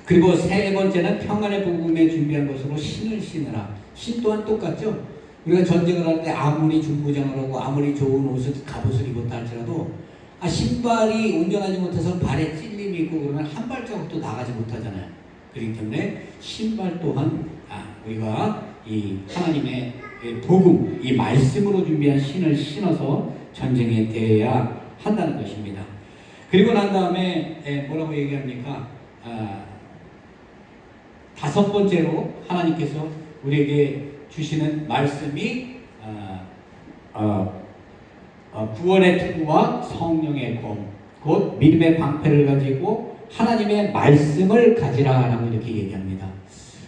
A: 그리고 세 번째는 평안의 복음에 준비한 것으로 신을 신으라. 신 또한 똑같죠. 우리가 전쟁을 할 때 아무리 중부장을 하고 아무리 좋은 옷을 갑옷을 입었다 할지라도 신발이 온전하지 못해서 발에 찔림이 있고 그러면 한 발자국도 나가지 못하잖아요. 그렇기 때문에 신발 또한 우리가 이 하나님의 복음, 이 말씀으로 준비한 신을 신어서 전쟁에 대해야 한다는 것입니다. 그리고 난 다음에 뭐라고 얘기합니까? 다섯 번째로 하나님께서 우리에게 주시는 말씀이 구원의 투구와 성령의 검, 곧 믿음의 방패를 가지고 하나님의 말씀을 가지라라고 이렇게 얘기합니다.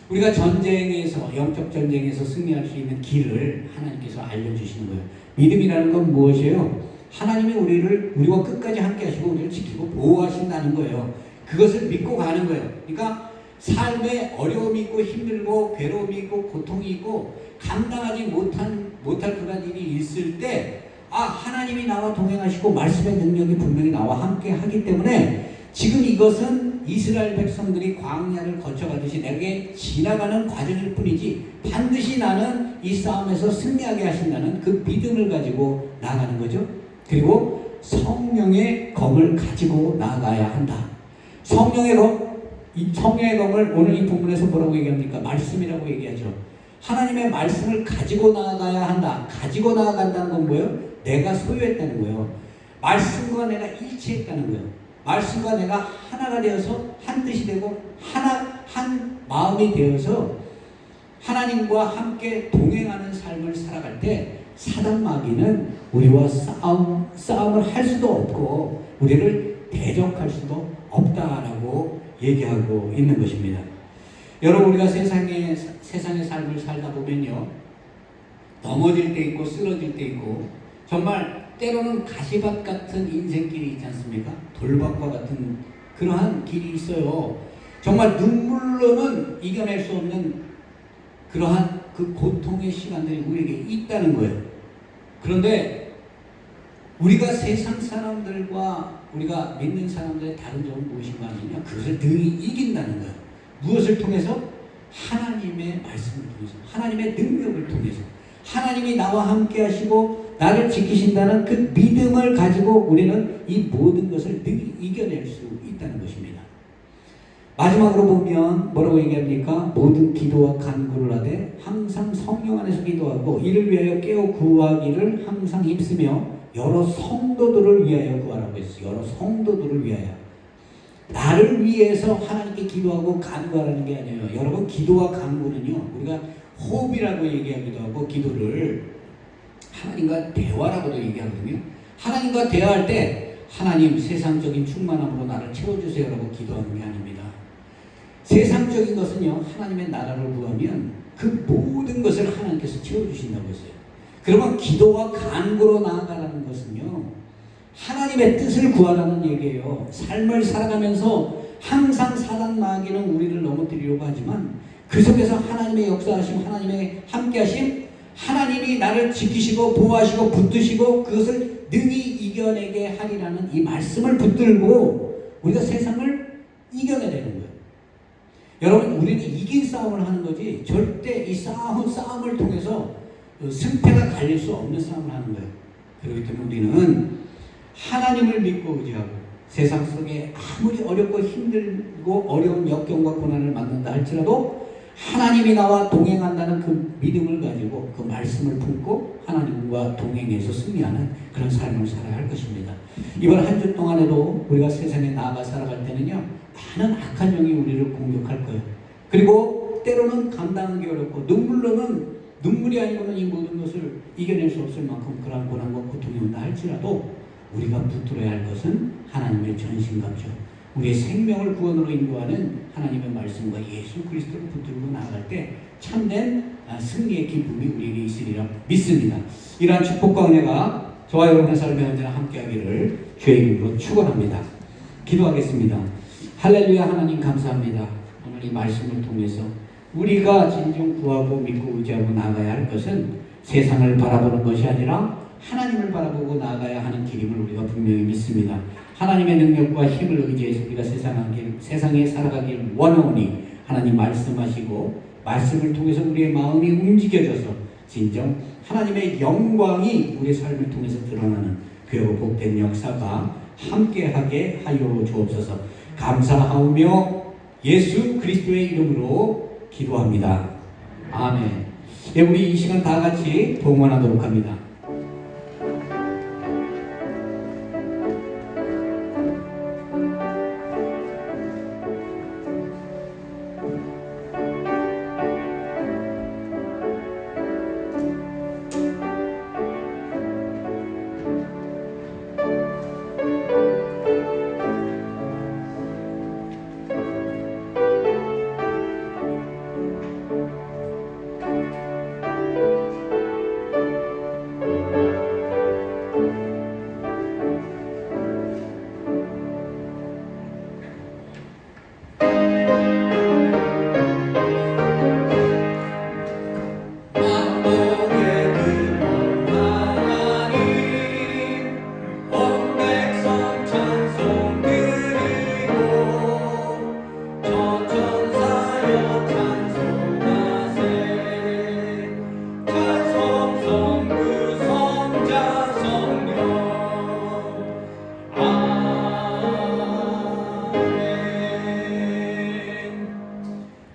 A: 우리가 전쟁에서, 영적 전쟁에서 승리할 수 있는 길을 하나님께서 알려주시는 거예요. 믿음이라는 건 무엇이에요? 하나님이 우리와 끝까지 함께 하시고 우리를 지키고 보호하신다는 거예요. 그것을 믿고 가는 거예요. 그러니까 삶에 어려움이 있고 힘들고 괴로움이 있고 고통이 있고 감당하지 못할 그런 일이 있을 때 하나님이 나와 동행하시고 말씀의 능력이 분명히 나와 함께 하기 때문에 지금 이것은 이스라엘 백성들이 광야를 거쳐가듯이 내게 지나가는 과정일 뿐이지 반드시 나는 이 싸움에서 승리하게 하신다는 그 믿음을 가지고 나아가는 거죠. 그리고 성령의 검을 가지고 나아가야 한다. 성령의 검을 오늘 이 본문에서 뭐라고 얘기합니까? 말씀이라고 얘기하죠. 하나님의 말씀을 가지고 나아가야 한다. 가지고 나아간다는 건 뭐예요? 내가 소유했다는 거예요. 말씀과 내가 일치했다는 거예요. 말씀과 내가 하나가 되어서 한 뜻이 되고 한 마음이 되어서 하나님과 함께 동행하는 삶을 살아갈 때 사단 마귀는 우리와 싸움을 할 수도 없고 우리를 대적할 수도 없다라고 얘기하고 있는 것입니다. 여러분, 우리가 세상의 삶을 살다 보면요, 넘어질 때 있고 쓰러질 때 있고 정말 때로는 가시밭 같은 인생길이 있지 않습니까? 돌밭과 같은 그러한 길이 있어요. 정말 눈물로는 이겨낼 수 없는 그러한 그 고통의 시간들이 우리에게 있다는 거예요. 그런데 우리가 세상 사람들과 우리가 믿는 사람들의 다른 점은 무엇인가 하면요, 그것을 능히 이긴다는 거예요. 무엇을 통해서? 하나님의 말씀을 통해서, 하나님의 능력을 통해서, 하나님이 나와 함께 하시고 나를 지키신다는 그 믿음을 가지고 우리는 이 모든 것을 능히 이겨낼 수 있다는 것입니다. 마지막으로 보면 뭐라고 얘기합니까? 모든 기도와 간구를 하되 항상 성령 안에서 기도하고 이를 위하여 깨어 구하기를 항상 힘쓰며 여러 성도들을 위하여 구하라고 했어요. 여러 성도들을 위하여. 나를 위해서 하나님께 기도하고 간구하라는 게 아니에요. 여러분, 기도와 간구는요, 우리가 호흡이라고 얘기하기도 하고 기도를 하나님과 대화라고도 얘기하거든요. 하나님과 대화할 때 하나님 세상적인 충만함으로 나를 채워주세요라고 기도하는 게 아닙니다. 세상적인 것은요, 하나님의 나라를 구하면 그 모든 것을 하나님께서 채워주신다고 했어요. 그러면 기도와 간구로 나아가라는 것은요, 하나님의 뜻을 구하라는 얘기예요. 삶을 살아가면서 항상 사단 마귀는 우리를 넘어뜨리려고 하지만 그 속에서 하나님의 역사하심, 하나님의 함께하심, 하나님이 나를 지키시고 보호하시고 붙드시고 그것을 능히 이겨내게 하리라는 이 말씀을 붙들고 우리가 세상을 이겨내려는 거예요. 여러분, 우리는 이긴 싸움을 하는 거지 절대 이 싸움을 통해서 승패가 갈릴 수 없는 싸움을 하는 거예요. 그렇기 때문에 우리는 하나님을 믿고 의지하고 세상 속에 아무리 어렵고 힘들고 어려운 역경과 고난을 만난다 할지라도 하나님이 나와 동행한다는 그 믿음을 가지고 그 말씀을 품고 하나님과 동행해서 승리하는 그런 삶을 살아야 할 것입니다. 이번 한 주 동안에도 우리가 세상에 나아가 살아갈 때는요, 많은 악한 영이 우리를 공격할 거예요. 그리고 때로는 감당하기 어렵고 눈물이 아니고는 이 모든 것을 이겨낼 수 없을 만큼 그러한 고난과 고통이 온다 할지라도 우리가 붙들어야 할 것은 하나님의 전신갑주, 우리의 생명을 구원으로 인도하는 하나님의 말씀과 예수 그리스도를 붙들고 나아갈 때 참된 승리의 기쁨이 우리에게 있으리라 믿습니다. 이러한 축복과 은혜가 저와 여러분의 삶에 언제나 함께하기를 주의 이름으로 축원합니다. 기도하겠습니다. 할렐루야. 하나님 감사합니다. 오늘 이 말씀을 통해서 우리가 진정 구하고 믿고 의지하고 나아가야 할 것은 세상을 바라보는 것이 아니라 하나님을 바라보고 나아가야 하는 길임을 우리가 분명히 믿습니다. 하나님의 능력과 힘을 의지해서 우리가 세상에 살아가길 원하오니 하나님 말씀하시고 말씀을 통해서 우리의 마음이 움직여져서 진정 하나님의 영광이 우리의 삶을 통해서 드러나는 귀하고 복된 역사가 함께하게 하여 주옵소서. 감사하오며 예수 그리스도의 이름으로 기도합니다. 아멘. 예, 우리 이 시간 다 같이 동원하도록 합니다.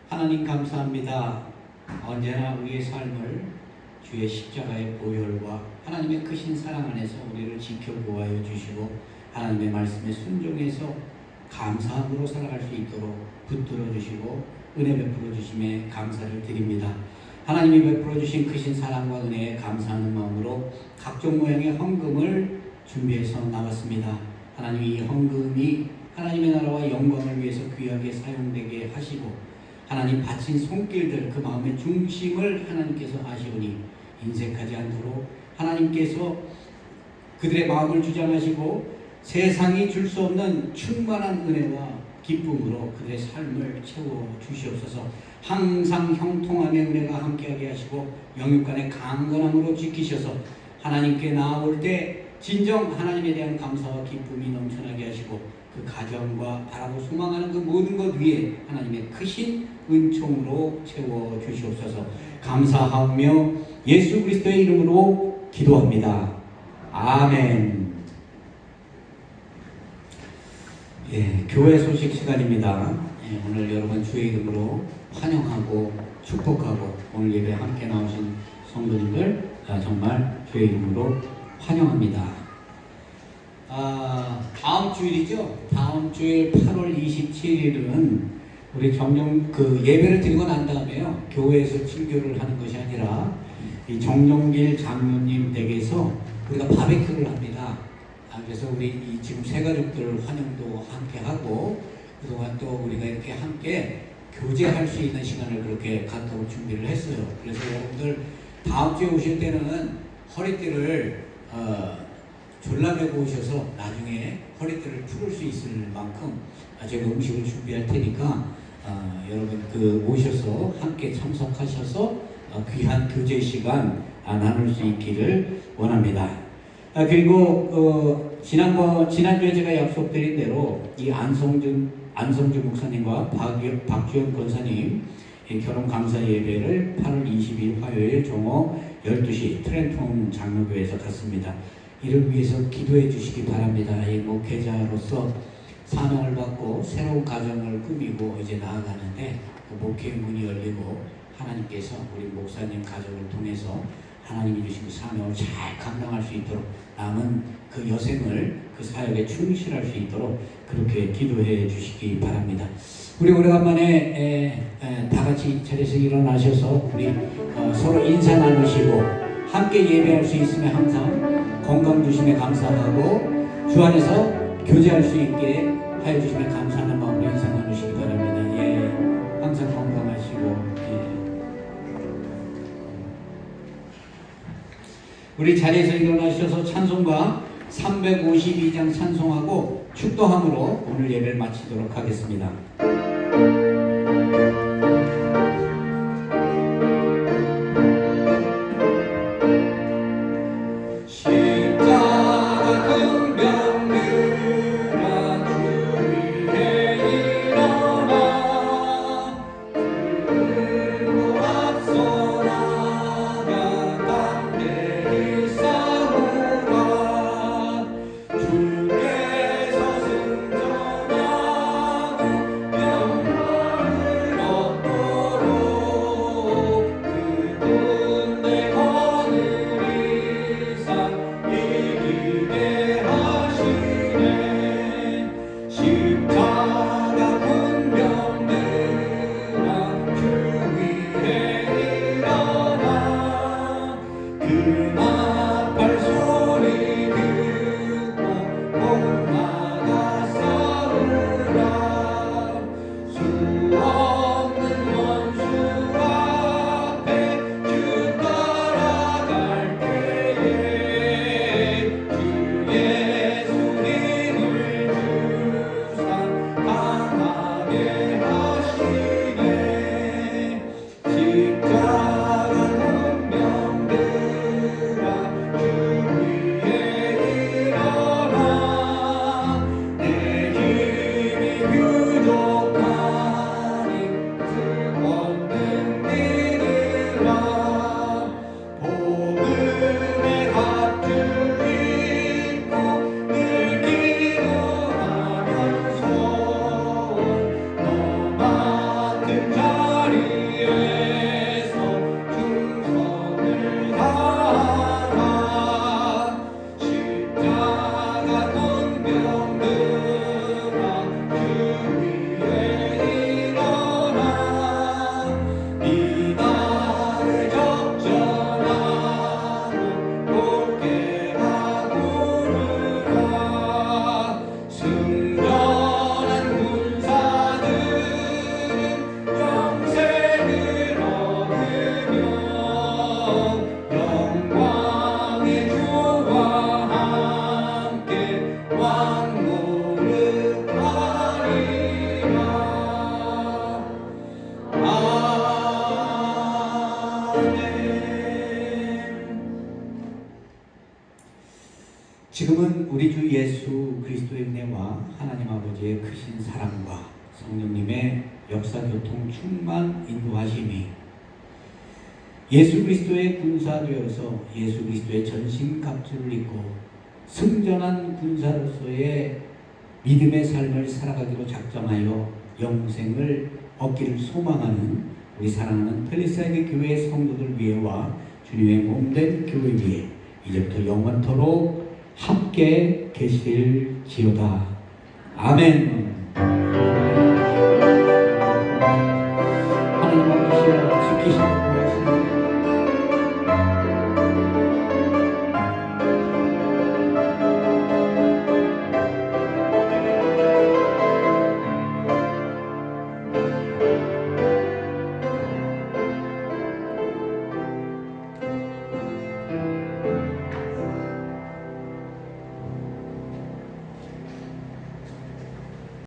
A: 하나님 감사합니다. 언제나 우리의 삶을 주의 십자가의 보혈과 하나님의 크신 사랑 안에서 우리를 지켜 보호하여 주시고 하나님의 말씀에 순종해서 감사함으로 살아갈 수 있도록 붙들어 주시고 은혜 베풀어 주심에 감사를 드립니다. 하나님이 베풀어 주신 크신 사랑과 은혜에 감사하는 마음으로 각종 모양의 헌금을 준비해서 나왔습니다. 하나님, 이 헌금이 하나님의 나라와 영광을 위해서 귀하게 사용되게 하시고 하나님 바친 손길들, 그 마음의 중심을 하나님께서 아시오니 인색하지 않도록 하나님께서 그들의 마음을 주장하시고 세상이 줄 수 없는 충만한 은혜와 기쁨으로 그들의 삶을 채워 주시옵소서. 항상 형통함의 은혜가 함께하게 하시고 영육간의 강건함으로 지키셔서 하나님께 나아올 때 진정 하나님에 대한 감사와 기쁨이 넘쳐나게 하시고 그 가정과 바라고 소망하는 그 모든 것 위에 하나님의 크신 은총으로 채워 주시옵소서. 감사하며 예수 그리스도의 이름으로 기도합니다. 아멘. 예, 교회 소식 시간입니다. 예, 오늘 여러분 주의 이름으로 환영하고 축복하고 오늘 예배 함께 나오신 성도님들 정말 주의 이름으로 환영합니다. 다음 주일이죠. 다음 주일 8월 27일은 우리 정령 예배를 드리고 난 다음에요. 교회에서 친교를 하는 것이 아니라 이 정령길 장로님 댁에서 우리가 바베큐를 합니다. 그래서 우리 지금 세 가족들 환영도 함께 하고 그동안 또 우리가 이렇게 함께 교제할 수 있는 시간을 그렇게 갖도록 준비를 했어요. 그래서 여러분들 다음 주에 오실 때는 허리띠를 졸라매고 오셔서 나중에 허리띠를 풀을 수 있을 만큼 제가 음식을 준비할 테니까 여러분 오셔서 함께 참석하셔서 귀한 교제 시간 나눌 수 있기를 원합니다. 그리고 지난주에 제가 약속드린 대로 이 안성주 목사님과 박주영 권사님 결혼 감사 예배를 8월 20일 화요일 종오 12시 트렌통 장로교회에서 갖습니다. 이를 위해서 기도해 주시기 바랍니다. 이 목회자로서 사명을 받고 새로운 가정을 꾸미고 이제 나아가는데 목회의 문이 열리고 하나님께서 우리 목사님 가정을 통해서 하나님이 주신 사명을 잘 감당할 수 있도록 남은 그 여생을 그 사역에 충실할 수 있도록 그렇게 기도해 주시기 바랍니다. 우리 오래간만에 다 같이 자리에서 일어나셔서 우리 서로 인사 나누시고 함께 예배할 수 있음에 항상 건강 주심에 감사하고 주 안에서 교제할 수 있게 하여 주시면 감사하는 마음으로 인사 나누시기 바랍니다. 예, 항상 건강하시고 우리 자리에서 일어나셔서 찬송가 352장 찬송하고 축도함으로 오늘 예배를 마치도록 하겠습니다. 지금은 우리 주 예수 그리스도의 은혜와 하나님 아버지의 크신 사랑과 성령님의 역사교통 충만 인도하심이 예수 그리스도의 군사 되어서 예수 그리스도의 전신 갑주를 입고 승전한 군사로서의 믿음의 삶을 살아가기로 작정하여 영생을 얻기를 소망하는 우리 사랑하는 펠리사이드 교회 성도들 위해와 주님의 몸된 교회 위에 이제부터 영원토록 함께 계실지어다. 아멘.